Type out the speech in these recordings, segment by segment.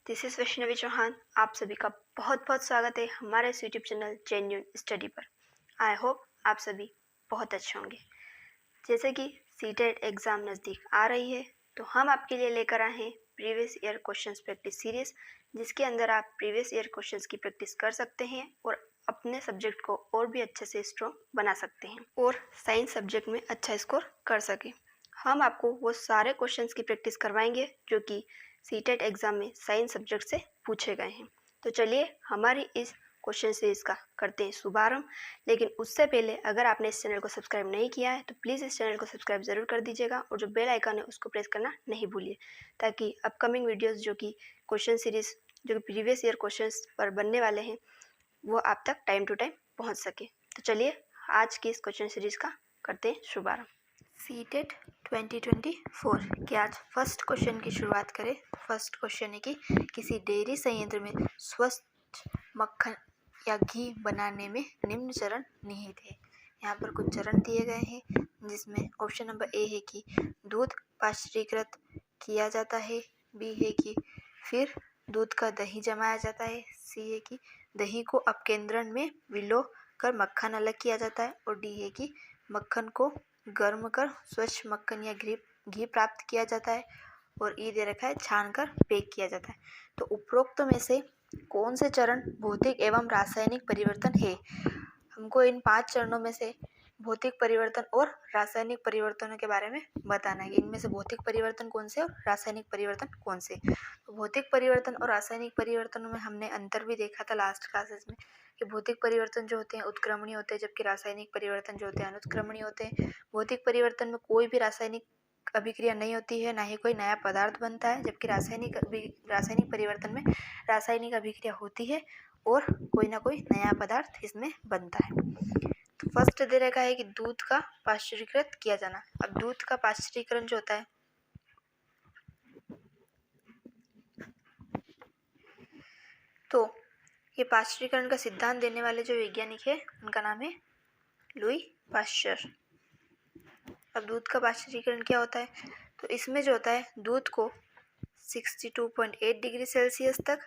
This is Vaishnavi Chauhan. आप सभी का बहुत बहुत स्वागत है हमारे इस यूट्यूब चैनल जेन्यून स्टडी पर। आई होप आप सभी बहुत अच्छे होंगे। जैसे कि सीटेट एग्ज़ाम नज़दीक आ रही है तो हम आपके लिए लेकर आए हैं previous year questions practice series, जिसके अंदर आप प्रीवियस ईयर क्वेश्चंस की प्रैक्टिस कर सकते हैं और अपने सब्जेक्ट को और भी अच्छे से स्ट्रॉन्ग बना सकते हैं और साइंस सब्जेक्ट में अच्छा स्कोर कर सकें। हम आपको वो सारे क्वेश्चंस की प्रैक्टिस करवाएंगे जो कि सीटेट एग्ज़ाम में साइंस सब्जेक्ट से पूछे गए हैं। तो चलिए हमारी इस क्वेश्चन सीरीज़ का करते हैं शुभारंभ। लेकिन उससे पहले अगर आपने इस चैनल को सब्सक्राइब नहीं किया है तो प्लीज़ इस चैनल को सब्सक्राइब ज़रूर कर दीजिएगा और जो बेल आइकन है उसको प्रेस करना नहीं भूलिए, ताकि अपकमिंग वीडियोस जो कि क्वेश्चन सीरीज़ जो कि प्रीवियस ईयर क्वेश्चंस पर बनने वाले हैं वो आप तक टाइम टू टाइम पहुँच सके। तो चलिए आज की इस क्वेश्चन सीरीज़ का करते हैं शुभारंभ। सीटेट 2024 के आज फर्स्ट क्वेश्चन की शुरुआत करें। फर्स्ट क्वेश्चन है कि किसी डेयरी संयंत्र में स्वस्थ मक्खन या घी बनाने में निम्न चरण निहित है। यहाँ पर कुछ चरण दिए गए हैं, जिसमें ऑप्शन नंबर ए है कि दूध पाश्चुरीकृत किया जाता है, बी है कि फिर दूध का दही जमाया जाता है, सी है कि दही को अपकेंद्रण में विलो कर मक्खन अलग किया जाता है, और डी है कि मक्खन को गर्म कर स्वच्छ मक्खन या घी प्राप्त किया जाता है, और ई दे रखा है छान कर पैक किया जाता है। तो उपरोक्त में से कौन से चरण भौतिक एवं रासायनिक परिवर्तन है? हमको इन 5 चरणों में से भौतिक परिवर्तन और रासायनिक परिवर्तनों के बारे में बताना है। इनमें से भौतिक परिवर्तन कौन से और रासायनिक परिवर्तन कौन से? तो भौतिक परिवर्तन और रासायनिक परिवर्तनों में हमने अंतर भी देखा था लास्ट क्लासेस में कि भौतिक परिवर्तन जो होते हैं उत्क्रमणीय होते हैं, जबकि रासायनिक परिवर्तन जो होते हैं अनुत्क्रमणीय होते हैं। भौतिक परिवर्तन में कोई भी रासायनिक अभिक्रिया नहीं होती है, ना ही कोई नया पदार्थ बनता है, जबकि रासायनिक परिवर्तन में रासायनिक अभिक्रिया होती है और कोई ना कोई नया पदार्थ इसमें बनता है। तो फर्स्ट दे रखा है कि दूध का पाश्चुरीकृत किया जाना। अब दूध का पाश्चुरीकरण जो होता है, तो ये पाश्चुरीकरण का सिद्धांत देने वाले जो वैज्ञानिक है उनका नाम है लुई पाश्चर। अब दूध का पाश्चुरीकरण क्या होता है? तो इसमें जो होता है दूध को 62.8 डिग्री सेल्सियस तक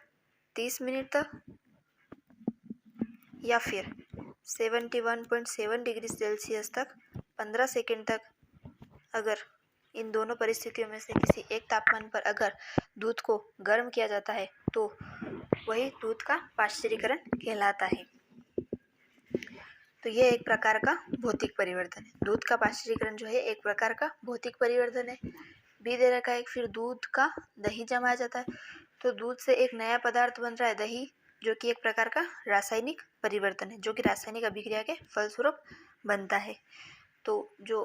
30 मिनट तक या फिर 71.7 डिग्री सेल्सियस तक 15 सेकेंड तक, अगर इन दोनों परिस्थितियों में से किसी एक तापमान पर अगर दूध को गर्म किया जाता है तो वही दूध का पाश्चुरीकरण कहलाता है। तो ये एक प्रकार का भौतिक परिवर्तन है। दूध का पाश्चुरीकरण जो है एक प्रकार का भौतिक परिवर्तन है। बी दे रखा है फिर दूध का दही जमाया जाता है। तो दूध से एक नया पदार्थ बन रहा है दही, जो कि एक प्रकार का रासायनिक परिवर्तन है, जो कि रासायनिक अभिक्रिया के फलस्वरूप बनता है। तो जो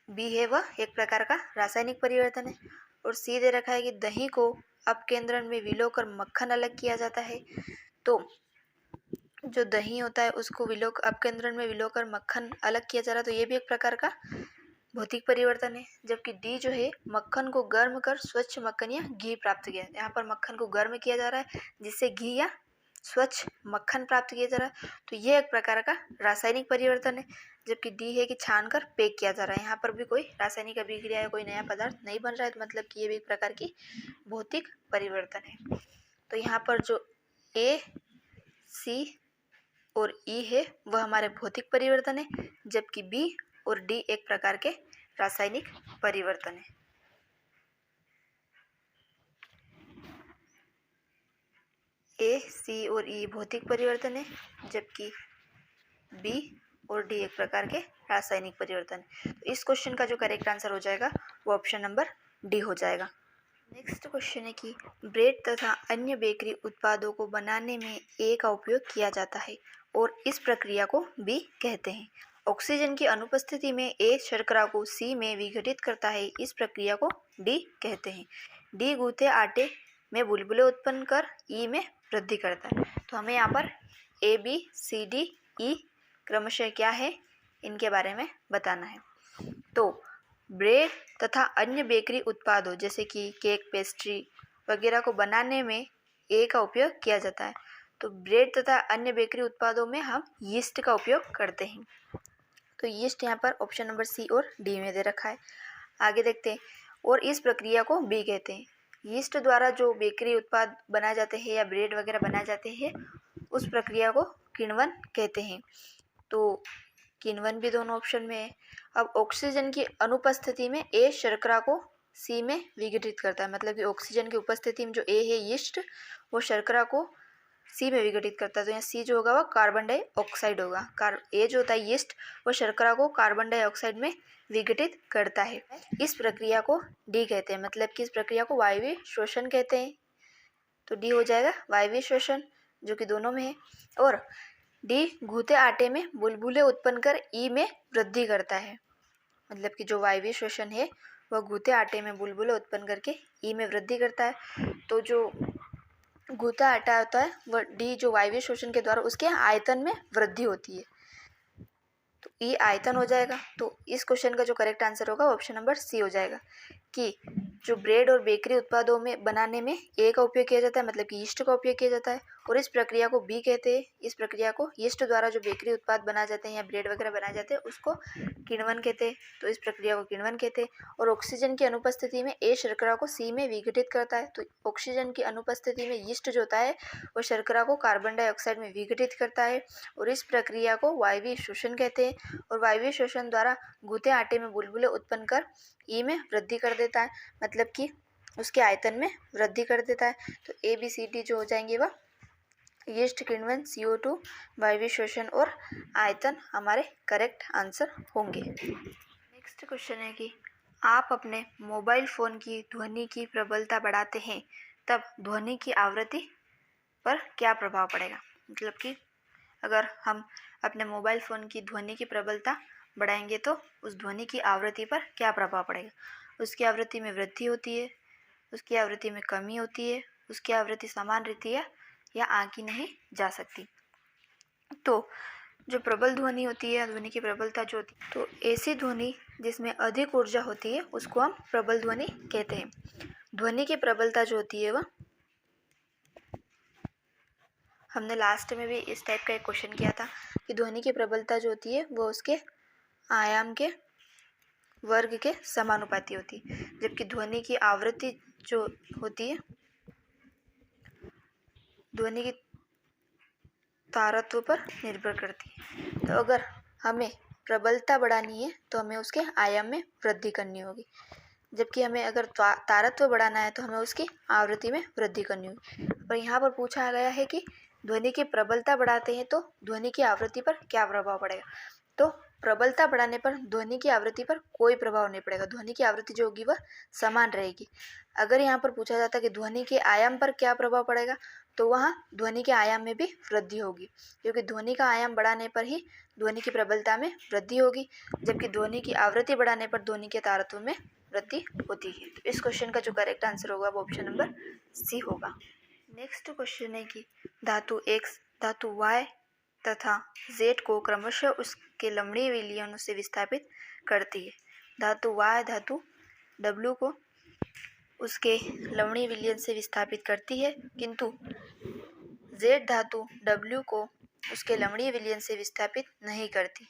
बी है वह एक प्रकार का रासायनिक परिवर्तन है। और सी दे रखा है कि दही को अपकेंद्रण में विलोकर मक्खन अलग किया जाता है। तो जो दही होता है उसको अपकेंद्रण में विलोकर मक्खन अलग किया जा रहा है, तो ये भी एक प्रकार का भौतिक परिवर्तन है। जबकि डी जो है मक्खन को गर्म कर स्वच्छ मक्खन या घी प्राप्त किया, यहाँ पर मक्खन को गर्म किया जा रहा है जिससे घी या स्वच्छ मक्खन प्राप्त किया जा रहा है, तो ये एक प्रकार का रासायनिक परिवर्तन है। जबकि डी है कि छान कर पैक किया जा रहा है, यहाँ पर भी कोई रासायनिक अभिक्रिया या कोई नया पदार्थ नहीं बन रहा है, तो मतलब कि ये भी एक प्रकार की भौतिक परिवर्तन है। तो यहाँ पर जो ए, सी और ई है वह हमारे भौतिक परिवर्तन है, जबकि बी और डी एक प्रकार के रासायनिक परिवर्तन है। ए, सी और ई भौतिक परिवर्तन है, जबकि बी और डी एक प्रकार के रासायनिक परिवर्तन है। तो इस क्वेश्चन का जो करेक्ट आंसर हो जाएगा वो ऑप्शन नंबर डी हो जाएगा। नेक्स्ट क्वेश्चन है कि ब्रेड तथा अन्य बेकरी उत्पादों को बनाने में ए का उपयोग किया जाता है और इस प्रक्रिया को बी कहते हैं। ऑक्सीजन की अनुपस्थिति में ए शर्करा को सी में विघटित करता है, इस प्रक्रिया को डी कहते हैं। डी गूथे आटे में बुलबुले उत्पन्न कर ई में वृद्धि करता है। तो हमें यहाँ पर ए, बी, सी, डी, ई क्रमशः क्या है इनके बारे में बताना है। तो ब्रेड तथा अन्य बेकरी उत्पादों जैसे कि केक, पेस्ट्री वगैरह को बनाने में ए का उपयोग किया जाता है। तो ब्रेड तथा अन्य बेकरी उत्पादों में हम यीस्ट का उपयोग करते हैं। तो यीस्ट यहाँ पर ऑप्शन नंबर सी और डी में दे रखा है। आगे देखते हैं। और इस प्रक्रिया को बी कहते हैं। यीस्ट द्वारा जो बेकरी उत्पाद बनाए जाते हैं या ब्रेड वगैरह बनाए जाते हैं उस प्रक्रिया को किण्वन कहते हैं। तो किण्वन भी दोनों ऑप्शन में है। अब ऑक्सीजन की अनुपस्थिति में ए शर्करा को सी में विघटित करता है, मतलब कि ऑक्सीजन की उपस्थिति में जो ए है यीस्ट वो शर्करा को सी में विघटित करता है। तो यहाँ सी जो होगा वो कार्बन डाइऑक्साइड होगा। ए जो होता है यीस्ट वो शर्करा को कार्बन डाइऑक्साइड में विघटित करता है। इस प्रक्रिया को डी कहते हैं, मतलब कि इस प्रक्रिया को वायवीय श्वसन कहते हैं। तो डी हो जाएगा वायवीय श्वसन, जो कि दोनों में है। और डी गूथे आटे में बुलबुले उत्पन्न कर ई में वृद्धि करता है, मतलब कि जो वायवीय श्वसन है वह गूथे आटे में बुलबुले उत्पन्न करके ई में वृद्धि करता है। तो जो गूथा आटा होता है वह डी जो वायवीय श्वसन के द्वारा उसके आयतन में वृद्धि होती है, तो ई आयतन हो जाएगा। तो इस क्वेश्चन का जो करेक्ट आंसर होगा ऑप्शन नंबर सी हो जाएगा कि जो ब्रेड और बेकरी उत्पादों में बनाने में ए का उपयोग किया जाता है, मतलब कि यीस्ट का उपयोग किया जाता है, और इस प्रक्रिया को बी कहते हैं। इस प्रक्रिया को यीस्ट द्वारा जो बेकरी उत्पाद बनाए जाते हैं या ब्रेड वगैरह बनाए जाते हैं उसको किण्वन कहते हैं। तो इस प्रक्रिया को किण्वन कहते हैं। और ऑक्सीजन की अनुपस्थिति में ए शर्करा को सी में विघटित करता है। तो ऑक्सीजन की अनुपस्थिति में यीस्ट जो होता है वो शर्करा को कार्बन डाइऑक्साइड में विघटित करता है, और इस प्रक्रिया को वायवीय श्वसन कहते हैं। और वायवीय श्वसन द्वारा गूथे आटे में बुलबुले उत्पन्न कर ई में वृद्धि कर देता है, मतलब कि उसके आयतन में वृद्धि कर देता है। तो ए बी सी डी जो हो जाएंगे वह यीस्ट, किण्वन, CO2, वायवीय श्वसन और आयतन हमारे करेक्ट आंसर होंगे। नेक्स्ट क्वेश्चन है कि आप अपने मोबाइल फ़ोन की ध्वनि की प्रबलता बढ़ाते हैं तब ध्वनि की आवृत्ति पर क्या प्रभाव पड़ेगा। मतलब कि अगर हम अपने मोबाइल फ़ोन की ध्वनि की प्रबलता बढ़ाएंगे तो उस ध्वनि की आवृत्ति पर क्या प्रभाव पड़ेगा। उसकी आवृत्ति में वृद्धि होती है, उसकी आवृत्ति में कमी होती है, उसकी आवृत्ति समान रहती है या आंकी नहीं जा सकती। तो जो प्रबल ध्वनि होती है, ध्वनि की प्रबलता जो होती है, तो ऐसी ध्वनि जिसमें अधिक ऊर्जा होती है उसको हम प्रबल ध्वनि कहते हैं। ध्वनि की प्रबलता जो होती है वह, हमने लास्ट में भी इस टाइप का एक क्वेश्चन किया था कि ध्वनि की प्रबलता जो होती है वो उसके आयाम के वर्ग के समानुपाती होती है, जबकि ध्वनि की आवृत्ति जो होती है ध्वनि की तारत्व पर निर्भर करती है। तो अगर हमें प्रबलता बढ़ानी है तो हमें उसके आयाम में वृद्धि करनी होगी, जबकि हमें अगर तारत्व बढ़ाना है तो हमें उसकी आवृत्ति में वृद्धि करनी होगी। पर यहाँ पर पूछा गया है कि ध्वनि की प्रबलता बढ़ाते हैं तो ध्वनि की आवृत्ति पर क्या प्रभाव पड़ेगा। तो प्रबलता बढ़ाने पर ध्वनि की आवृत्ति पर कोई प्रभाव नहीं पड़ेगा, ध्वनि की आवृत्ति जो होगी वह समान रहेगी। अगर यहाँ पर पूछा जाता है कि ध्वनि के आयाम पर क्या प्रभाव पड़ेगा तो वहाँ ध्वनि के आयाम में भी वृद्धि होगी, क्योंकि ध्वनि का आयाम बढ़ाने पर ही ध्वनि की प्रबलता में वृद्धि होगी, जबकि ध्वनि की आवृत्ति बढ़ाने पर ध्वनि के तारत्व में वृद्धि होती है। तो इस क्वेश्चन का जो करेक्ट आंसर होगा वो ऑप्शन नंबर सी होगा। नेक्स्ट क्वेश्चन है कि धातु X, धातु Y तथा Z को क्रमशः उसके लवणीय विलयनों से विस्थापित करती है। धातु Y धातु W को उसके लवणीय विलयन से विस्थापित करती है, किंतु Z धातु W को उसके लवणीय विलयन से विस्थापित नहीं करती।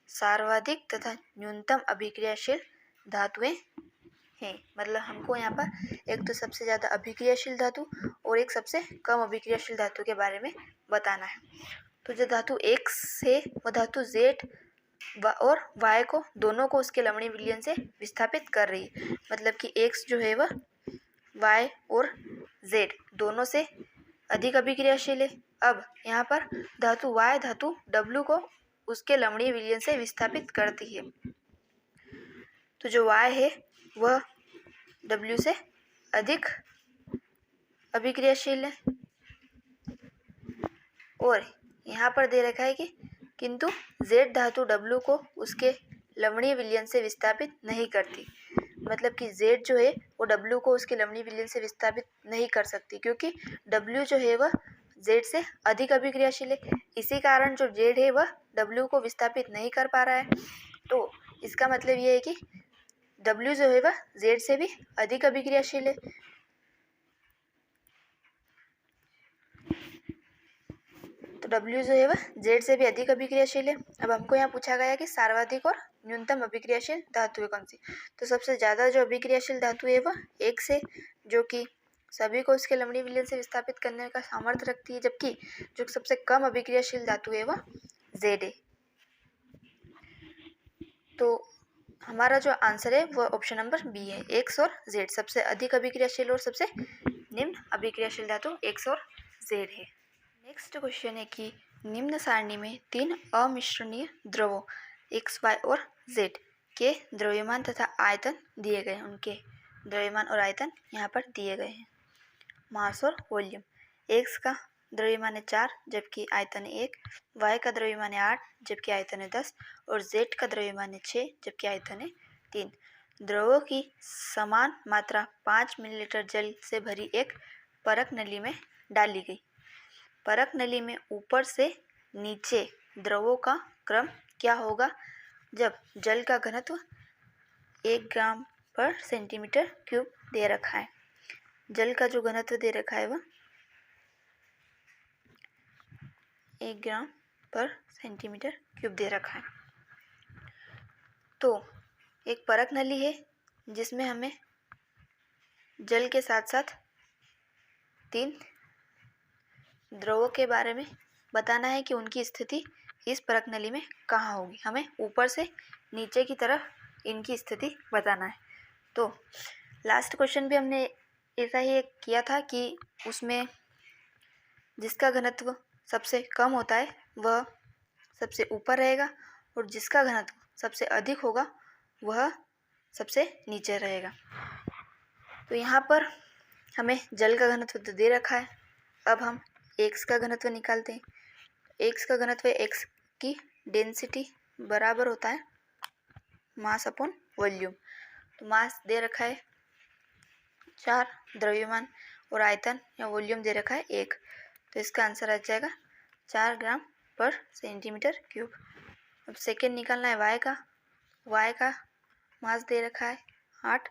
सर्वाधिक तथा न्यूनतम अभिक्रियाशील धातुएं हैं, मतलब हमको यहाँ पर एक तो सबसे ज़्यादा अभिक्रियाशील धातु और एक सबसे कम अभिक्रियाशील धातु के बारे में बताना है। तो जो धातु X है वह धातु Z और Y को दोनों को उसके लवणीय विलयन से विस्थापित कर रही है, मतलब कि X जो है वह Y और Z दोनों से अधिक अभिक्रियाशील है। अब यहाँ पर धातु Y धातु W को उसके लवणीय विलयन से विस्थापित करती है। तो जो Y है वह W से अधिक अभिक्रियाशील है, और यहाँ पर दे रखा है कि किंतु Z धातु W को उसके लवणीय विलयन से विस्थापित नहीं करती, मतलब कि Z जो है वो W को उसके लवणीय विलयन से विस्थापित नहीं कर सकती, क्योंकि W जो है वह Z से अधिक अभिक्रियाशील है। इसी कारण जो Z है वह W को विस्थापित नहीं कर पा रहा है। तो इसका मतलब ये है कि W जो है वह Z से भी अधिक अभिक्रियाशील है। तो W जो है वह Z से भी अधिक अभिक्रियाशील है। अब हमको यहाँ पूछा गया है कि सर्वाधिक और न्यूनतम अभिक्रियाशील धातु है कौन सी। तो सबसे ज़्यादा जो अभिक्रियाशील धातु है वह X है, जो कि सभी को उसके लंबी विलयन से विस्थापित करने का सामर्थ्य रखती है, जबकि जो सबसे कम अभिक्रियाशील धातु है वह Z है। तो हमारा जो आंसर है वह ऑप्शन नंबर बी है, X और Z। सबसे अधिक अभिक्रियाशील और सबसे निम्न अभिक्रियाशील धातु X और Z है। नेक्स्ट क्वेश्चन है कि निम्न सारणी में 3 अमिश्रणीय द्रवों X, Y और Z के द्रव्यमान तथा आयतन दिए गए हैं। उनके द्रव्यमान और आयतन यहाँ पर दिए गए हैं। मास और वॉल्यूम। X का द्रव्यमान है 4 जबकि आयतन है 1, Y का द्रव्यमान है 8 जबकि आयतन है 10 और Z का द्रव्यमान है 6 जबकि आयतन है 3। द्रवों की समान मात्रा 5 मिलीलीटर जल से भरी एक परख नली में डाली गई। परख नली में ऊपर से नीचे द्रवों का क्रम क्या होगा जब जल का घनत्व 1 ग्राम पर सेंटीमीटर क्यूब दे रखा है। जल का जो घनत्व दे रखा है वह 1 ग्राम पर सेंटीमीटर क्यूब दे रखा है। तो एक परख नली है जिसमें हमें जल के साथ साथ 3 द्रवों के बारे में बताना है कि उनकी स्थिति इस परख नली में कहाँ होगी। हमें ऊपर से नीचे की तरफ इनकी स्थिति बताना है। तो लास्ट क्वेश्चन भी हमने ऐसा ही किया था कि उसमें जिसका घनत्व सबसे कम होता है वह सबसे ऊपर रहेगा और जिसका घनत्व सबसे अधिक होगा वह सबसे नीचे रहेगा। तो यहाँ पर हमें जल का घनत्व तो दे रखा है। अब हम X का घनत्व निकालते हैं। X का घनत्व X की डेंसिटी बराबर होता है मास अपॉन वॉल्यूम। तो मास दे रखा है 4, द्रव्यमान और आयतन या वॉल्यूम दे रखा है 1। तो इसका आंसर आ जाएगा 4 ग्राम पर सेंटीमीटर क्यूब। अब सेकेंड निकालना है Y का। Y का मास दे रखा है 8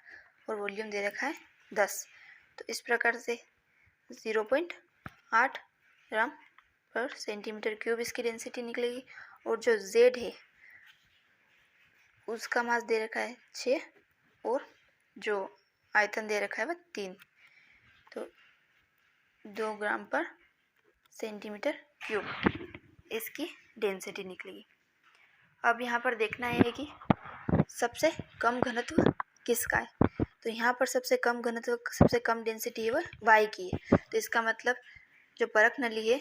और वॉल्यूम दे रखा है 10। तो इस प्रकार से 0.8 ग्राम पर सेंटीमीटर क्यूब इसकी डेंसिटी निकलेगी। और जो Z है उसका मास दे रखा है 6 और जो आयतन दे रखा है वह 3। तो 2 ग्राम पर सेंटीमीटर क्यूब इसकी डेंसिटी निकलेगी। अब यहाँ पर देखना है कि सबसे कम घनत्व किसका है। तो यहाँ पर सबसे कम घनत्व, सबसे कम डेंसिटी है वह Y की है। तो इसका मतलब जो परख नली है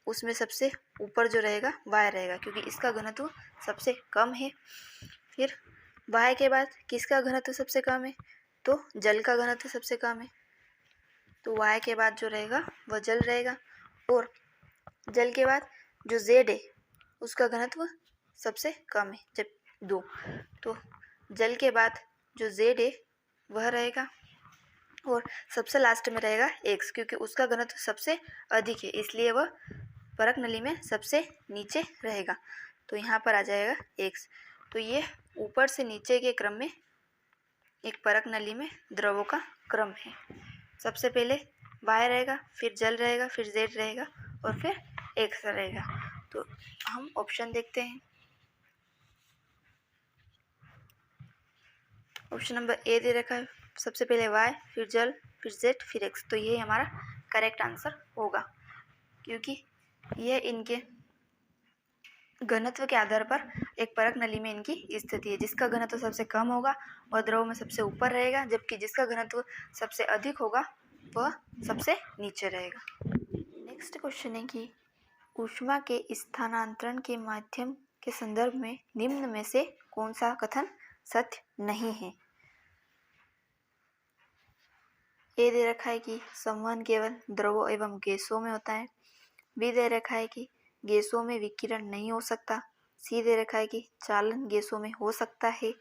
उसमें सबसे ऊपर जो रहेगा Y रहेगा, क्योंकि इसका घनत्व सबसे कम है। फिर Y के बाद किसका घनत्व सबसे कम है, तो जल का घनत्व सबसे कम है। तो Y के बाद जो रहेगा वह जल रहेगा। और जल के बाद जो Z है उसका घनत्व सबसे कम है, जब 2। तो जल के बाद जो Z है वह रहेगा और सबसे लास्ट में रहेगा X, क्योंकि उसका घनत्व सबसे अधिक है, इसलिए वह परख नली में सबसे नीचे रहेगा। तो यहाँ पर आ जाएगा X। तो ये ऊपर से नीचे के क्रम में एक परख नली में द्रवों का क्रम है। सबसे पहले Y रहेगा, फिर जल रहेगा, फिर Z रहेगा और फिर X रहेगा। तो हम ऑप्शन देखते हैं। ऑप्शन नंबर ए दे रखा है, सबसे पहले Y, फिर जल, फिर Z, फिर X। तो ये हमारा करेक्ट आंसर होगा, क्योंकि यह इनके घनत्व के आधार पर एक परख नली में इनकी स्थिति है। जिसका घनत्व सबसे कम होगा वह द्रव में सबसे ऊपर रहेगा, जबकि जिसका घनत्व सबसे अधिक होगा वह सबसे नीचे रहेगा। नेक्स्ट क्वेश्चन है कि ऊष्मा के स्थानांतरण के माध्यम के संदर्भ में निम्न में से कौन सा कथन सत्य नहीं है। ए दे रखा है कि संवहन केवल द्रवों एवं गैसों में होता है। बी दे रखा है कि गैसों में विकिरण नहीं हो सकता। सी दे रखा है कि चालन गैसों में हो सकता है।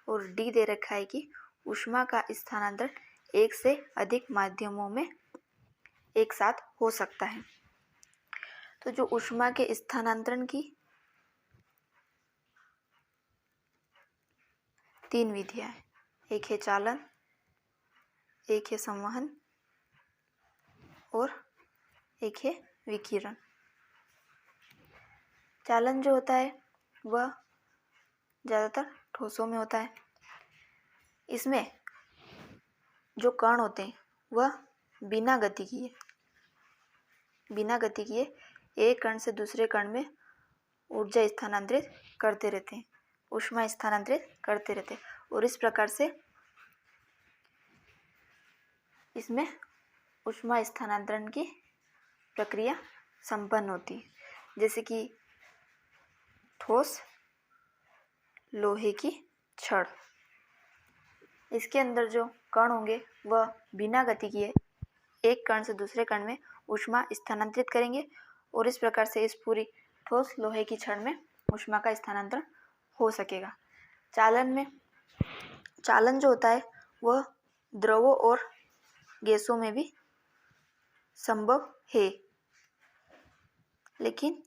और डी दे रखा है कि ऊष्मा का स्थानांतरण एक से अधिक माध्यमों में एक साथ हो सकता है। तो जो ऊष्मा के स्थानांतरण की 3 विधियां हैं, एक है चालन, एक है संवहन और एक है विकिरण। चालन जो होता है वह ज़्यादातर ठोसों में होता है। इसमें जो कण होते हैं वह बिना गति किए एक कण से दूसरे कण में ऊर्जा स्थानांतरित करते रहते हैं, ऊष्मा स्थानांतरित करते रहते हैं, और इस प्रकार से इसमें ऊष्मा स्थानांतरण की प्रक्रिया संपन्न होती है। जैसे कि ठोस लोहे की छड़, इसके अंदर जो कण होंगे वह बिना गति किए एक कण से दूसरे कण में ऊष्मा स्थानांतरित करेंगे, और इस प्रकार से इस पूरी ठोस लोहे की छड़ में ऊष्मा का स्थानांतरण हो सकेगा। चालन जो होता है वह द्रवों और गैसों में भी संभव है, लेकिन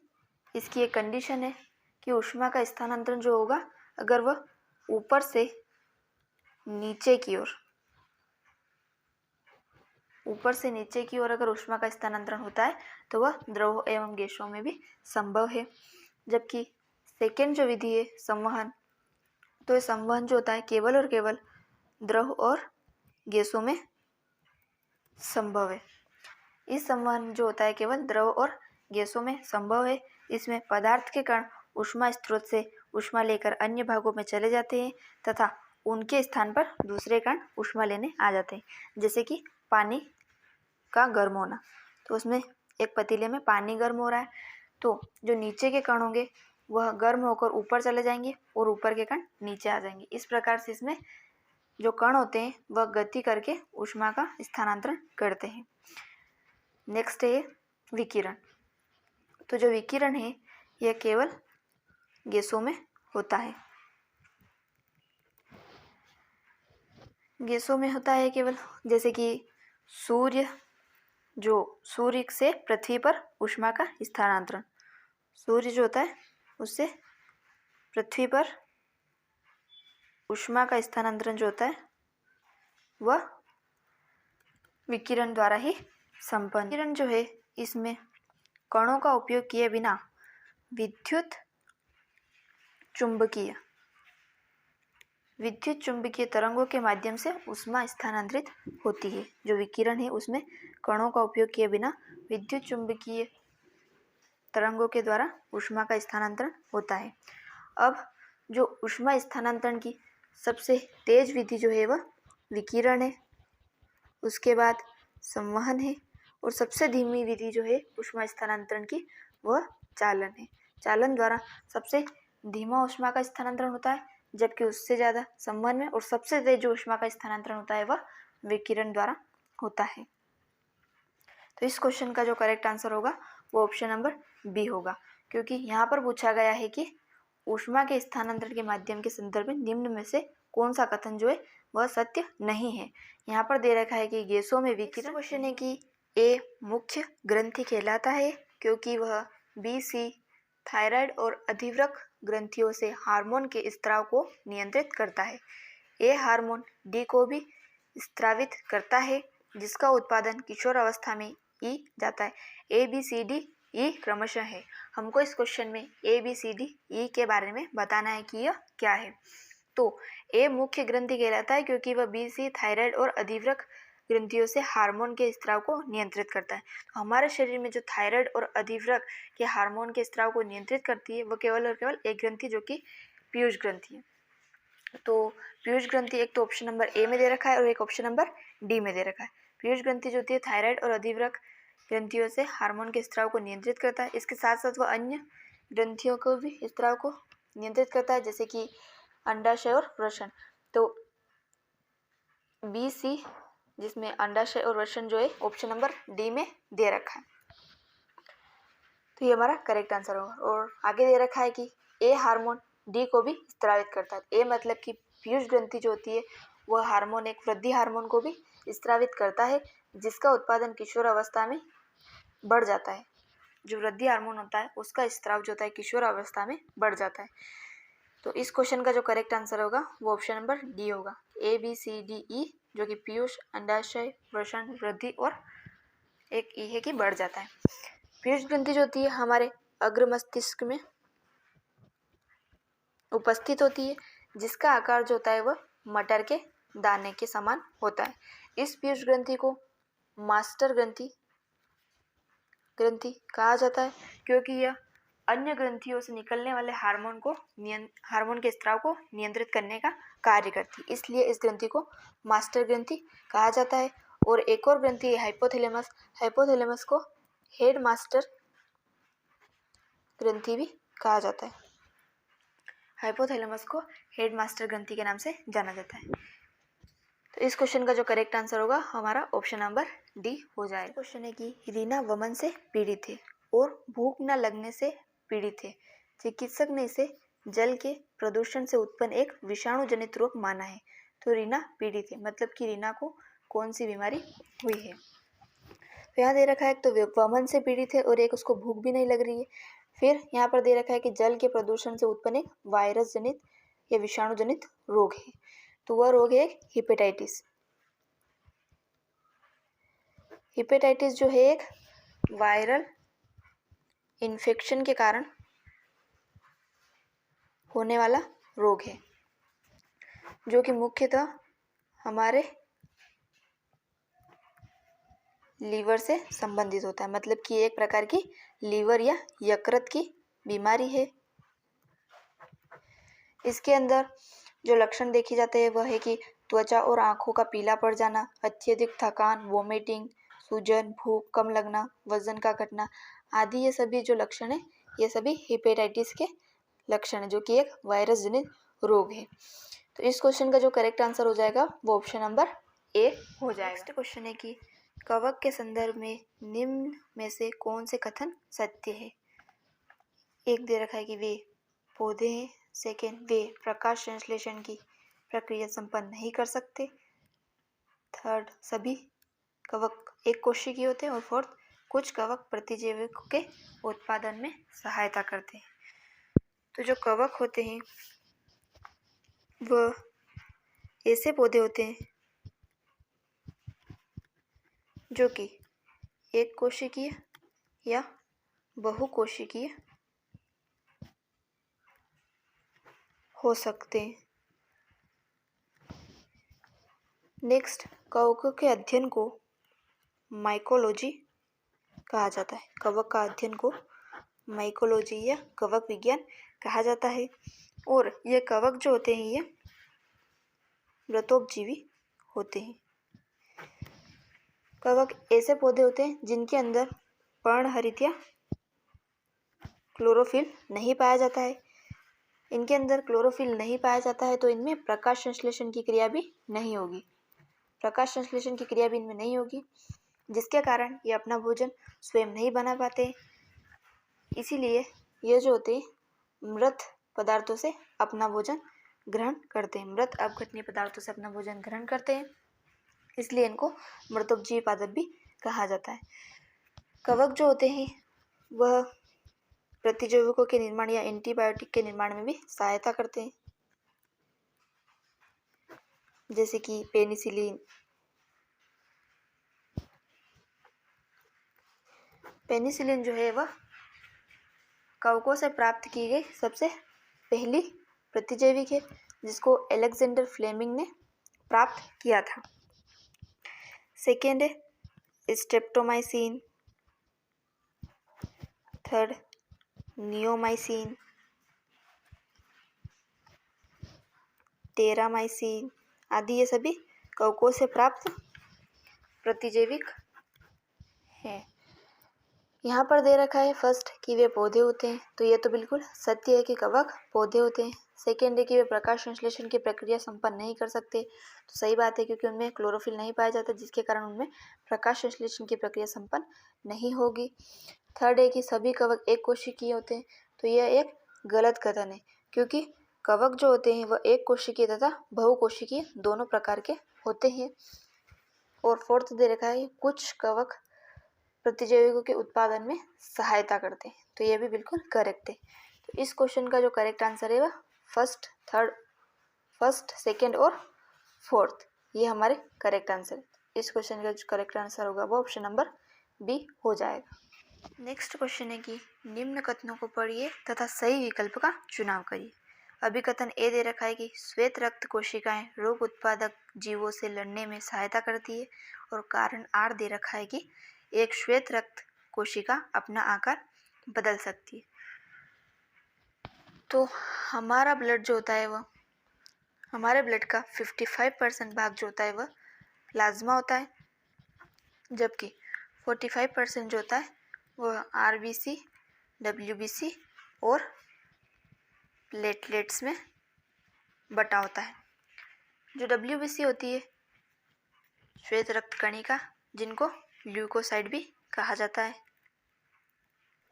इसकी एक कंडीशन है कि ऊष्मा का स्थानांतरण जो होगा अगर वह ऊपर से नीचे की ओर अगर ऊष्मा का स्थानांतरण होता है तो वह द्रवों एवं गैसों में भी संभव है। जबकि सेकेंड जो विधि है संवहन, तो ये संवहन जो होता है केवल और केवल द्रव और गैसों में संभव है। इस संवहन जो होता है केवल द्रव और गैसों में संभव है। इसमें पदार्थ के कण ऊष्मा स्रोत से ऊष्मा लेकर अन्य भागों में चले जाते हैं तथा उनके स्थान पर दूसरे कण ऊष्मा लेने आ जाते हैं। जैसे कि पानी का गर्म होना, तो उसमें एक पतीले में पानी गर्म हो रहा है, तो जो नीचे के कण होंगे वह गर्म होकर ऊपर चले जाएंगे और ऊपर के कण नीचे आ जाएंगे। इस प्रकार से इसमें जो कण होते हैं वह गति करके ऊष्मा का स्थानांतरण करते हैं। नेक्स्ट है विकिरण। तो जो विकिरण है यह केवल गैसों में होता है, केवल। जैसे कि सूर्य से पृथ्वी पर ऊष्मा का स्थानांतरण, सूर्य जो होता है उससे पृथ्वी पर ऊष्मा का स्थानांतरण जो होता है वह विकिरण द्वारा ही संपन्न। विकिरण जो है इसमें कणों का उपयोग किए बिना विद्युत चुंबकीय तरंगों के माध्यम से ऊष्मा स्थानांतरित होती है। जो विकिरण है उसमें कणों का उपयोग किए बिना विद्युत चुंबकीय तरंगों के द्वारा ऊष्मा का स्थानांतरण होता है। अब जो ऊष्मा स्थानांतरण की सबसे तेज विधि जो है वह विकिरण है, उसके बाद संवहन है, और सबसे धीमी विधि जो है ऊष्मा स्थानांतरण की वह चालन है। चालन द्वारा सबसे धीमा ऊष्मा का स्थानांतरण होता है, जबकि उससे ज़्यादा संवहन में, और सबसे तेज जो ऊष्मा का स्थानांतरण होता है वह विकिरण द्वारा होता है। तो इस क्वेश्चन का जो करेक्ट आंसर होगा वो ऑप्शन नंबर बी होगा, क्योंकि यहाँ पर पूछा गया है कि ऊष्मा के स्थानांतरण के माध्यम के संदर्भ में निम्न में से कौन सा कथन जो है वह सत्य नहीं है। यहाँ पर दे रखा है कि गैसों में विकिरण। क्वेश्चन है कि ए मुख्य ग्रंथि कहलाता है क्योंकि वह बी सी थायराइड और अधिवृक्क ग्रंथियों से हार्मोन के स्त्राव को नियंत्रित करता है। ए हार्मोन डी को भी स्त्रावित करता है, जिसका उत्पादन किशोर अवस्था में ई जाता है। A B C D E क्रमशः है। हमको इस क्वेश्चन में A B C D E के बारे में बताना है कि यह क्या है। तो ए मुख्य ग्रंथि कहलाता है क्योंकि वह बी सी थायराइड और अधिवृक्क ग्रंथियों से हार्मोन के स्त्राव को नियंत्रित करता है। तो हमारे शरीर में जो थायराइड और अधिवृक्क के हार्मोन के स्त्राव को नियंत्रित करती है वह केवल और केवल एक ग्रंथि जो कि पीयूष ग्रंथि है। तो पीयूष ग्रंथि एक तो ऑप्शन नंबर ए में दे रखा है और एक ऑप्शन नंबर डी में दे रखा है। पीयूष ग्रंथि जो होती है थायराइड और अधिवृक्क ग्रंथियों से हार्मोन के स्त्राव को नियंत्रित करता है। इसके साथ साथ वह अन्य ग्रंथियों को भी स्त्राव को नियंत्रित करता है, जैसे कि अंडाशय और वृषण। तो बी सी जिसमें अंडाशय और वृषण जो है ऑप्शन नंबर डी में दे रखा है, तो ये हमारा करेक्ट आंसर होगा। और आगे दे रखा है कि ए हार्मोन डी को भी स्त्रावित करता है। ए मतलब कि पीयूष ग्रंथि जो होती है वह हार्मोन, एक वृद्धि हार्मोन को भी स्त्रावित करता है, जिसका उत्पादन किशोर अवस्था में बढ़ जाता है। जो वृद्धि हार्मोन होता है उसका स्त्राव जो होता है किशोर अवस्था में बढ़ जाता है। तो इस क्वेश्चन का जो करेक्ट आंसर होगा वो ऑप्शन नंबर डी होगा। A B C D E जो कि पीयूष, अंडाशय, वृषण, वृद्धि और एक ई है कि बढ़ जाता है। पीयूष ग्रंथि जो होती है हमारे अग्र मस्तिष्क में उपस्थित होती है, जिसका आकार जो होता है वह मटर के दाने के समान होता है। इस पीयूष ग्रंथि को मास्टर ग्रंथि कहा जाता है, क्योंकि यह अन्य ग्रंथियों से निकलने वाले हार्मोन के स्त्राव को नियंत्रित करने का कार्य करती है, इसलिए इस ग्रंथि को मास्टर ग्रंथि कहा जाता है। और एक और ग्रंथि है हाइपोथैलेमस को हेड मास्टर ग्रंथि भी कहा जाता है। हाइपोथैलेमस को हेड मास्टर ग्रंथि के नाम से जाना जाता है। तो इस क्वेश्चन का जो करेक्ट आंसर होगा हमारा ऑप्शन नंबर डी हो जाएगा। क्वेश्चन है कि रीना वमन से पीड़ित है और भूख न लगने से पीड़ित है। चिकित्सक ने इसे जल के प्रदूषण से उत्पन्न एक विषाणु जनित रोग माना है। तो रीना पीड़ित है, मतलब कि रीना को कौन सी बीमारी हुई है। तो यहाँ दे रखा है तो वमन से पीड़ित है और एक उसको भूख भी नहीं लग रही है। फिर यहाँ पर दे रखा है कि जल के प्रदूषण से उत्पन्न एक वायरस जनित या विषाणु जनित रोग है। तो वह रोग है हिपेटाइटिस। हिपेटाइटिस जो है एक वायरल इन्फेक्शन के कारण होने वाला रोग है, जो कि मुख्यतः हमारे लीवर से संबंधित होता है, मतलब कि एक प्रकार की लीवर या यकृत की बीमारी है। इसके अंदर जो लक्षण देखे जाते हैं वह है कि त्वचा और आंखों का पीला पड़ जाना, अत्यधिक थकान, वोमिटिंग, सूजन, भूख कम लगना, वजन का घटना आदि। ये सभी जो लक्षण है ये सभी हिपेटाइटिस के लक्षण है, जो कि एक वायरस जनित रोग है। तो इस क्वेश्चन का जो करेक्ट आंसर हो जाएगा वो ऑप्शन नंबर ए हो जाएगा। नेक्स्ट क्वेश्चन है कि कवक के संदर्भ में निम्न में से कौन से कथन सत्य है। एक दे रखा है कि वे पौधे हैं, सेकेंड वे प्रकाश संश्लेषण की प्रक्रिया संपन्न नहीं कर सकते, थर्ड सभी कवक एक कोशिकीय होते हैं, और फोर्थ कुछ कवक प्रतिजैविकों के उत्पादन में सहायता करते हैं। तो जो कवक होते हैं वह ऐसे पौधे होते हैं जो कि एक कोशिकीय या बहुकोशिकीय हो सकते हैं। नेक्स्ट, कवकों के अध्ययन को माइकोलॉजी कहा जाता है। कवक का अध्ययन को माइकोलॉजी या कवक विज्ञान कहा जाता है। और ये कवक जो होते हैं ये व्रतोपजीवी होते हैं। कवक ऐसे पौधे होते हैं जिनके अंदर पर्णहरित या क्लोरोफिल नहीं पाया जाता है। इनके अंदर क्लोरोफिल नहीं पाया जाता है तो इनमें प्रकाश संश्लेषण की क्रिया भी नहीं होगी। प्रकाश संश्लेषण की क्रिया भी इनमें नहीं होगी, जिसके कारण ये अपना भोजन स्वयं नहीं बना पाते। इसीलिए ये जो होते हैं मृत पदार्थों से अपना भोजन ग्रहण करते हैं, मृत अपघटनीय पदार्थों से अपना भोजन ग्रहण करते हैं, इसलिए इनको मृतोपजीवी पादप भी कहा जाता है। कवक जो होते हैं वह प्रतिजैविकों के निर्माण या एंटीबायोटिक के निर्माण में भी सहायता करते हैं, जैसे कि पेनिसिलिन। पेनिसिलिन जो है वह कवकों से प्राप्त की गई सबसे पहली प्रतिजैविक है, जिसको अलेक्जेंडर फ्लेमिंग ने प्राप्त किया था। सेकेंड है स्ट्रेप्टोमाइसिन, थर्ड नियोमाइसिन, टेरामाइसिन आदि। ये सभी कवकों से प्राप्त प्रतिजैविक हैं। यहाँ पर दे रखा है फर्स्ट कि वे पौधे होते हैं, तो ये तो बिल्कुल सत्य है कि कवक पौधे होते हैं। सेकेंड है कि वे प्रकाश संश्लेषण की प्रक्रिया संपन्न नहीं कर सकते, तो सही बात है क्योंकि उनमें क्लोरोफिल नहीं पाया जाता, जिसके कारण उनमें प्रकाश संश्लेषण की प्रक्रिया संपन्न नहीं होगी। थर्ड है कि सभी कवक एक कोशिकीय होते हैं, तो यह एक गलत कथन है, क्योंकि कवक जो होते हैं वह एक कोशिकीय तथा बहुकोशिकीय दोनों प्रकार के होते हैं। और फोर्थ दे रखा है कुछ कवक प्रतिजैविकों के उत्पादन में सहायता करते हैं, तो यह भी बिल्कुल करेक्ट है। तो इस क्वेश्चन का जो करेक्ट आंसर है वह फर्स्ट, सेकेंड और फोर्थ, ये हमारे करेक्ट आंसर है। इस क्वेश्चन का जो करेक्ट आंसर होगा वो ऑप्शन नंबर बी हो जाएगा। नेक्स्ट क्वेश्चन है कि निम्न कथनों को पढ़िए तथा सही विकल्प का चुनाव करिए। अभिकथन ए दे रखा है कि श्वेत रक्त कोशिकाएं रोग उत्पादक जीवों से लड़ने में सहायता करती है, और कारण आर दे रखा है कि एक श्वेत रक्त कोशिका अपना आकार बदल सकती है। तो हमारा ब्लड जो होता है वह हमारे ब्लड का 55% भाग जो होता है वह प्लाज्मा होता है, जबकि 45% जो होता है वह आरबीसी, डब्ल्यूबीसी और प्लेटलेट्स में बटा होता है। जो डब्ल्यूबीसी होती है श्वेत रक्त कणिका, जिनको ल्यूकोसाइट भी कहा जाता है।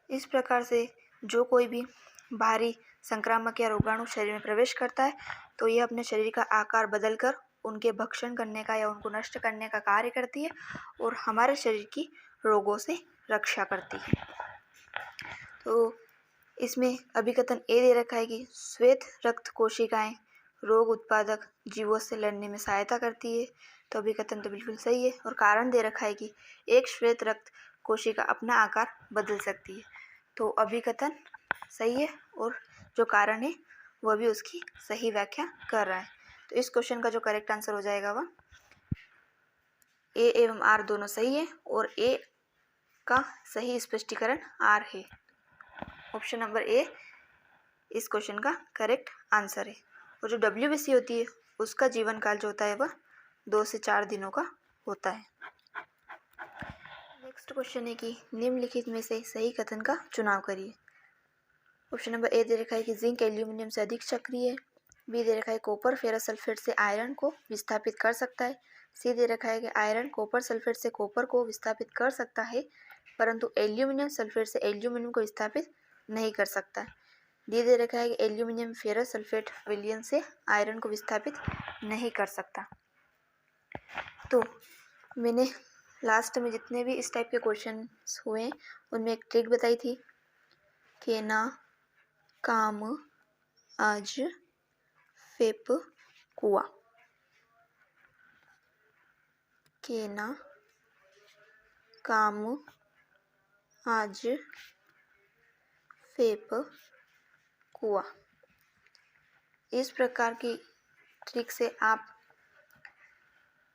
इस प्रकार से जो कोई भी बाहरी संक्रामक या रोगाणु शरीर में प्रवेश करता है तो यह अपने शरीर का आकार बदलकर उनके भक्षण करने का या उनको नष्ट करने का कार्य करती है और हमारे शरीर की रोगों से रक्षा करती है। तो इसमें अभिकथन ए दे रखा है कि श्वेत रक्त कोशिकाएं रोग उत्पादक जीवों से लड़ने में सहायता करती है। तो अभिकथन तो बिल्कुल सही है, और कारण दे रखा है कि एक श्वेत रक्त कोशिका अपना आकार बदल सकती है। तो अभिकथन सही है और जो कारण है वह भी उसकी सही व्याख्या कर रहा है। तो इस क्वेश्चन का जो करेक्ट आंसर हो जाएगा वह ए एवं आर दोनों सही है, और ए का सही स्पष्टीकरण आर है। ऑप्शन नंबर ए इस क्वेश्चन का करेक्ट आंसर है। और जो डब्ल्यूबीसी होती है उसका जीवन काल जो होता है वह 2 से 4 दिनों का होता है। नेक्स्ट क्वेश्चन है कि निम्नलिखित में से सही कथन का चुनाव करिए। ऑप्शन नंबर ए दे रखा है कि जिंक एल्यूमिनियम से अधिक सक्रिय है। बी दे रखा है कॉपर फेरस सल्फेट से आयरन को विस्थापित कर सकता है। सी दे रखा है कि आयरन कॉपर सल्फेट से कॉपर को विस्थापित कर सकता है, परंतु एल्यूमिनियम सल्फेट से एल्यूमिनियम को विस्थापित नहीं कर सकता। डी दे रखा है कि एल्यूमिनियम फेरस सल्फेट विलयन से आयरन को विस्थापित नहीं कर सकता। तो मैंने लास्ट में जितने भी इस टाइप के क्वेश्चन हुए उनमें एक ट्रिक बताई थी कि ना काम आज फेप कुआ, के ना काम आज फेप कुआ। इस प्रकार की ट्रिक से आप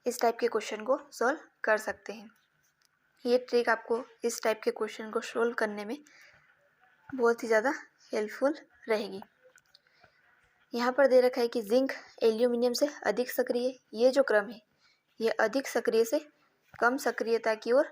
इस टाइप के क्वेश्चन को सॉल्व कर सकते हैं। ये ट्रिक आपको इस टाइप के क्वेश्चन को सॉल्व करने में बहुत ही ज़्यादा हेल्पफुल रहेगी। यहाँ पर दे रखा है कि जिंक एल्यूमिनियम से अधिक सक्रिय, ये जो क्रम है ये अधिक सक्रिय से कम सक्रियता की ओर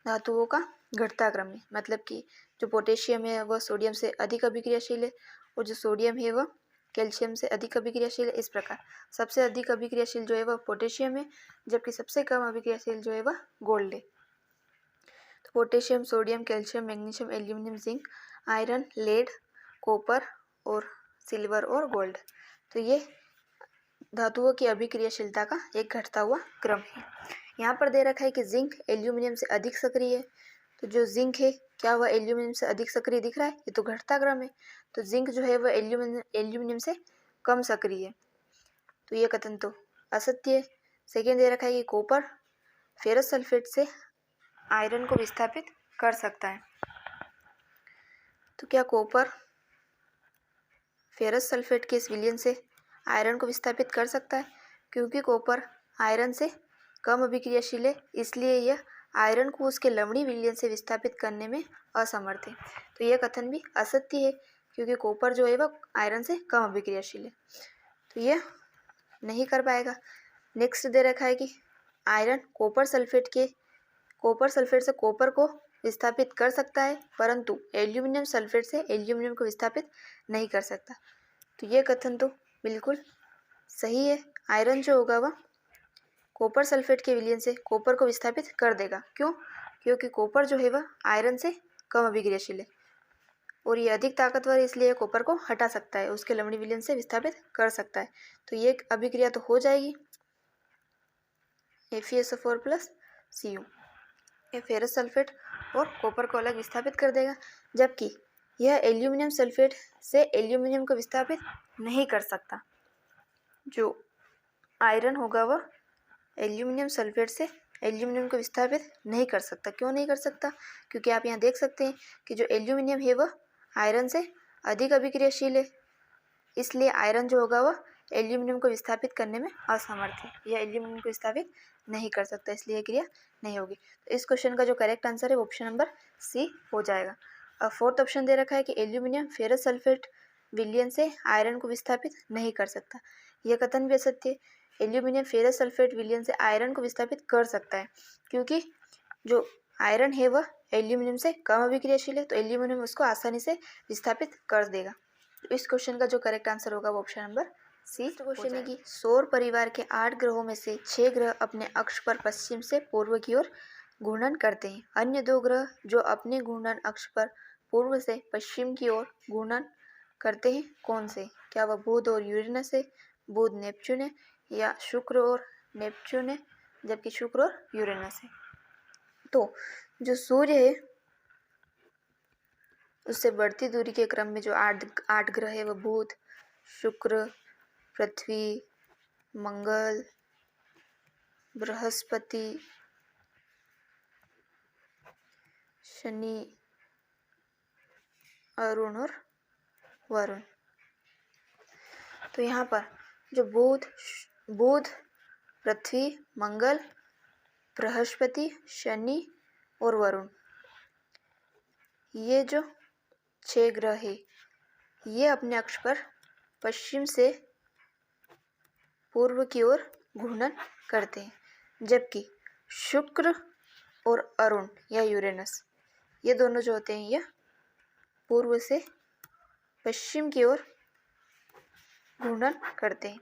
धातुओं का घटता क्रम है। मतलब कि जो पोटेशियम है वह सोडियम से अधिक अभिक्रियाशील है, और जो सोडियम है वह कैल्शियम से अधिक अभिक्रियाशील है। इस प्रकार सबसे अधिक अभिक्रियाशील जो है वह पोटेशियम है, जबकि सबसे कम अभिक्रियाशील जो है वह गोल्ड है। तो potassium, sodium, calcium, magnesium, aluminium, zinc, iron, lead, copper और सिल्वर और गोल्ड, तो ये धातुओं की अभिक्रियाशीलता का एक घटता हुआ क्रम है। यहाँ पर दे रखा है कि जिंक एल्यूमिनियम से अधिक सक्रिय है। तो जो जिंक है क्या वह एल्यूमिनियम से अधिक सक्रिय दिख रहा है? ये तो घटता क्रम है। तो जिंक जो है वह एल्यूमिनियम से कम सक्रिय है, तो ये कथन तो असत्य है। सेकेंड दे रखा है कि कॉपर फेरस सल्फेट से आयरन को विस्थापित कर सकता है। तो क्या कॉपर फेरस सल्फेट के इस विलयन से आयरन को विस्थापित कर सकता है? क्योंकि कॉपर आयरन से कम अभिक्रियाशील है, इसलिए यह आयरन को उसके लवणीय विलयन से विस्थापित करने में असमर्थ है। तो यह कथन भी असत्य है, क्योंकि कॉपर जो है वह आयरन से कम अभिक्रियाशील है, तो यह नहीं कर पाएगा। नेक्स्ट दे रखा है कि आयरन कॉपर सल्फेट से कॉपर को विस्थापित कर सकता है, परंतु एल्यूमिनियम सल्फेट से एल्यूमिनियम को विस्थापित नहीं कर सकता। तो ये कथन तो बिल्कुल सही है। आयरन जो होगा वह कॉपर सल्फेट के विलयन से कॉपर को विस्थापित कर देगा। क्यों? क्योंकि कॉपर जो है वह आयरन से कम अभिक्रियाशील है और ये अधिक ताकतवर है, इसलिए कॉपर को हटा सकता है, उसके लवणीय विलयन से विस्थापित कर सकता है। तो ये अभिक्रिया तो हो जाएगी FeSO4 + Cu। ये फेरस सल्फेट और कॉपर को अलग विस्थापित कर देगा, जबकि यह एल्यूमिनियम सल्फेट से एल्यूमिनियम को विस्थापित नहीं कर सकता। जो आयरन होगा वह एल्यूमिनियम सल्फेट से एल्यूमिनियम को विस्थापित नहीं कर सकता। क्यों नहीं कर सकता? क्योंकि आप यहाँ देख सकते हैं कि जो एल्यूमिनियम है वह आयरन से अधिक अभिक्रियाशील है, इसलिए आयरन जो होगा वह एल्यूमिनियम को विस्थापित करने में असमर्थ है, यह एल्यूमिनियम को विस्थापित नहीं कर सकता, इसलिए यह क्रिया नहीं होगी। तो इस क्वेश्चन का जो करेक्ट आंसर है वो ऑप्शन नंबर सी हो जाएगा। अब फोर्थ ऑप्शन दे रखा है कि एल्यूमिनियम फेरस सल्फेट विलयन से आयरन को विस्थापित नहीं कर सकता। यह कथन भी असत्य है। एल्यूमिनियम फेरस सल्फेट विलयन से आयरन को विस्थापित कर सकता है, क्योंकि जो आयरन है वह एल्यूमिनियम से कम अभिक्रियाशील है, तो एल्यूमिनियम उसको आसानी से विस्थापित कर देगा। तो इस क्वेश्चन का जो करेक्ट आंसर होगा वो ऑप्शन नंबर सी। क्वेश्चन है कि सौर परिवार के 8 ग्रहों में से 6 ग्रह अपने अक्ष पर पश्चिम से पूर्व की ओर घूर्णन करते हैं। अन्य 2 ग्रह जो अपने घूर्णन अक्ष पर पूर्व से पश्चिम की ओर घूर्णन करते हैं कौन से? क्या वह बुध और यूरेनस है, बुध नेपच्यून है, या शुक्र और नेपच्यून है, जबकि शुक्र और यूरेनस है। तो जो सूर्य है उससे बढ़ती दूरी के क्रम में जो आठ ग्रह है वह बुध, शुक्र, पृथ्वी, मंगल, बृहस्पति, शनि, अरुण और वरुण। तो यहाँ पर जो बुध, पृथ्वी, मंगल, बृहस्पति, शनि और वरुण, ये जो 6 ग्रह है ये अपने अक्ष पर पश्चिम से पूर्व की ओर घूर्णन करते हैं, जबकि शुक्र और अरुण या यूरेनस ये दोनों जो होते हैं यह पूर्व से पश्चिम की ओर घूर्णन करते हैं।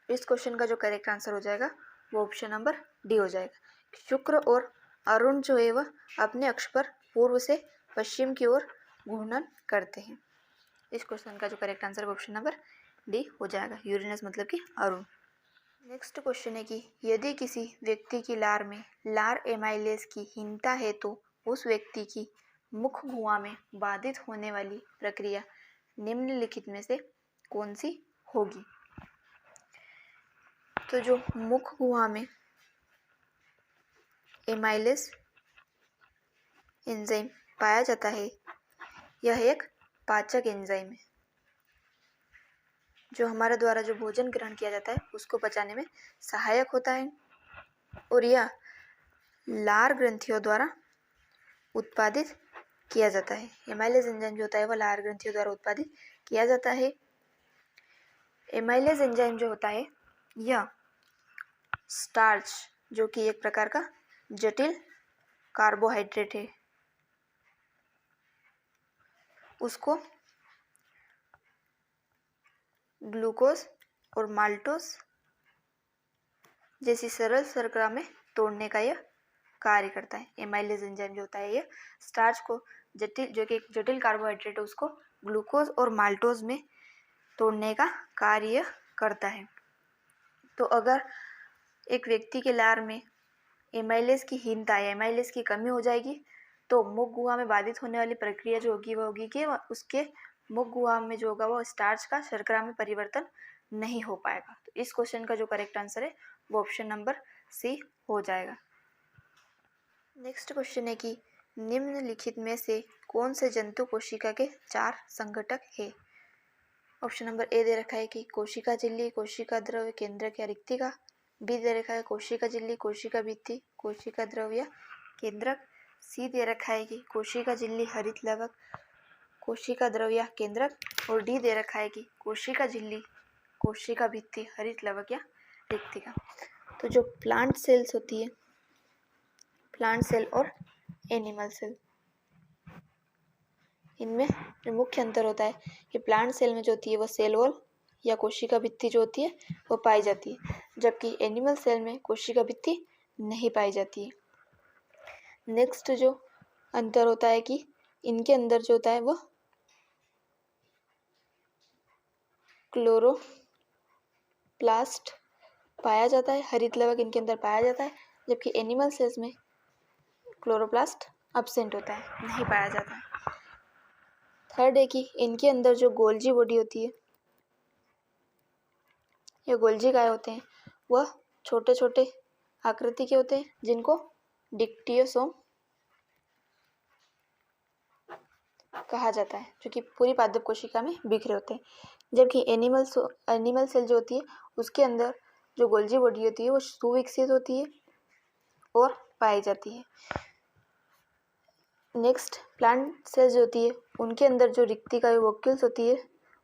इस क्वेश्चन का जो करेक्ट आंसर हो जाएगा वो ऑप्शन नंबर डी हो जाएगा। शुक्र और अरुण जो है वह अपने अक्ष पर पूर्व से पश्चिम की ओर घूर्णन करते हैं। इस क्वेश्चन का जो correct answer option number D हो जाएगा, यूरेनस मतलब कि अरुण। नेक्स्ट क्वेश्चन है कि यदि किसी व्यक्ति की लार में लार एमाइलेज की हीनता है तो उस व्यक्ति की मुख गुहा में बाधित होने वाली प्रक्रिया निम्नलिखित में से कौन सी होगी? तो जो मुख गुहा में एमाइलेज एंजाइम पाया जाता है यह एक पाचक एंजाइम है जो हमारे द्वारा जो भोजन ग्रहण किया जाता है उसको पचाने में सहायक होता है, और यह लार ग्रंथियों द्वारा उत्पादित किया जाता है। एमाइलेज एंजाइम जो होता है वह लार ग्रंथियों द्वारा उत्पादित किया जाता है। एमाइलेज एंजाइम जो होता है यह स्टार्च जो कि एक प्रकार का जटिल कार्बोहाइड्रेट है उसको ग्लूकोज और माल्टोज जैसी सरल शर्करा में तोड़ने का यह कार्य करता है। एमाइलेज एंजाइम जो होता है यह स्टार्च को जो कि एक जटिल कार्बोहाइड्रेट है उसको ग्लूकोज और माल्टोज में तोड़ने का कार्य करता है। तो अगर एक व्यक्ति के लार में एमाइलेज की हीनता या एमाइलेज की कमी हो जाएगी तो मुख गुहा में बाधित होने वाली प्रक्रिया जो होगी वह होगी कि उसके मुख गुहा में जो होगा वो स्टार्च का शर्करा में परिवर्तन नहीं हो पाएगा। तो इस क्वेश्चन का जो करेक्ट आंसर है वो ऑप्शन नंबर सी हो जाएगा। नेक्स्ट क्वेश्चन है कि निम्नलिखित में से कौन से जंतु कोशिका के 4 संघटक है? ऑप्शन नंबर ए दे रखा है कि कोशिका झिल्ली, कोशिका द्रव्य, केंद्रक या रिक्तिका। बी दे रखा है कोशिका झिल्ली, कोशिका भित्ति, कोशिका द्रव्य या केंद्रक। सी दे रखा है कि कोशिका झिल्ली, हरित लवक, कोशिका द्रव्य या केंद्रक। और डी दे रखा है कि कोशिका झिल्ली, कोशिका भित्ति, हरित लवक या रिक्तिका। तो जो प्लांट सेल्स होती है, प्लांट सेल और एनिमल सेल, इनमें जो मुख्य अंतर होता है कि प्लांट सेल में जो होती है वो सेल वॉल या कोशिका भित्ति जो होती है वो पाई जाती है, जबकि एनिमल सेल में कोशिका भित्ति नहीं पाई जाती है। नेक्स्ट जो अंतर होता है कि इनके अंदर जो होता है वो क्लोरोप्लास्ट पाया जाता है, हरित लवक इनके अंदर पाया जाता है, जबकि एनिमल सेल्स में क्लोरोप्लास्ट अब्सेंट होता है, नहीं पाया जाता है। थर्ड है कि इनके अंदर जो गोल्जी बॉडी होती है या गोल्जी काय होते हैं वह छोटे छोटे आकृति के होते हैं जिनको डिक्टियोसोम कहा जाता है, जो कि पूरी पादप कोशिका में बिखरे होते हैं। जबकि एनिमल सेल जो होती है उसके अंदर जो गोल्जी बॉडी होती है वो सुविकसित होती है और पाई जाती है। नेक्स्ट प्लांट सेल्स होती है उनके अंदर जो रिक्तिका वोक्यूल्स होती है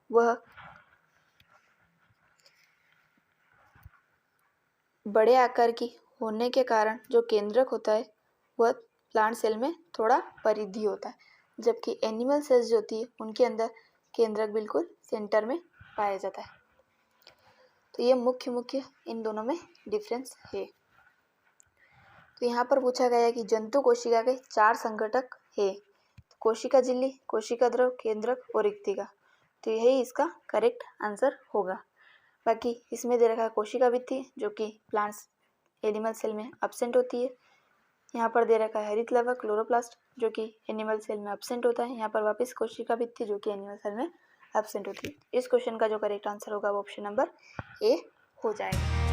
वह बड़े आकार की होने के कारण जो केंद्रक होता है वह प्लांट सेल में थोड़ा परिधि होता है, जबकि एनिमल सेल्स जो होती है उनके अंदर केंद्रक बिल्कुल सेंटर में पाया जाता है। तो ये मुख्य इन दोनों में डिफरेंस है। तो यहाँ पर पूछा गया है कि जंतु कोशिका के 4 संघटक है, कोशिका झिल्ली, कोशिका द्रव, केंद्रक और रिक्तिका। तो यही इसका करेक्ट आंसर होगा। बाकी इसमें दे रखा है कोशिका भित्ति जो कि प्लांट्स एनिमल सेल में एब्सेंट होती है। यहाँ पर दे रखा है हरित लवक क्लोरोप्लास्ट जो कि एनिमल सेल में एब्सेंट होता है। यहाँ पर वापस कोशिका भित्ति जो कि एनिमल सेल में एब्सेंट होती है। इस क्वेश्चन का जो करेक्ट आंसर होगा वो ऑप्शन नंबर ए हो जाएगा।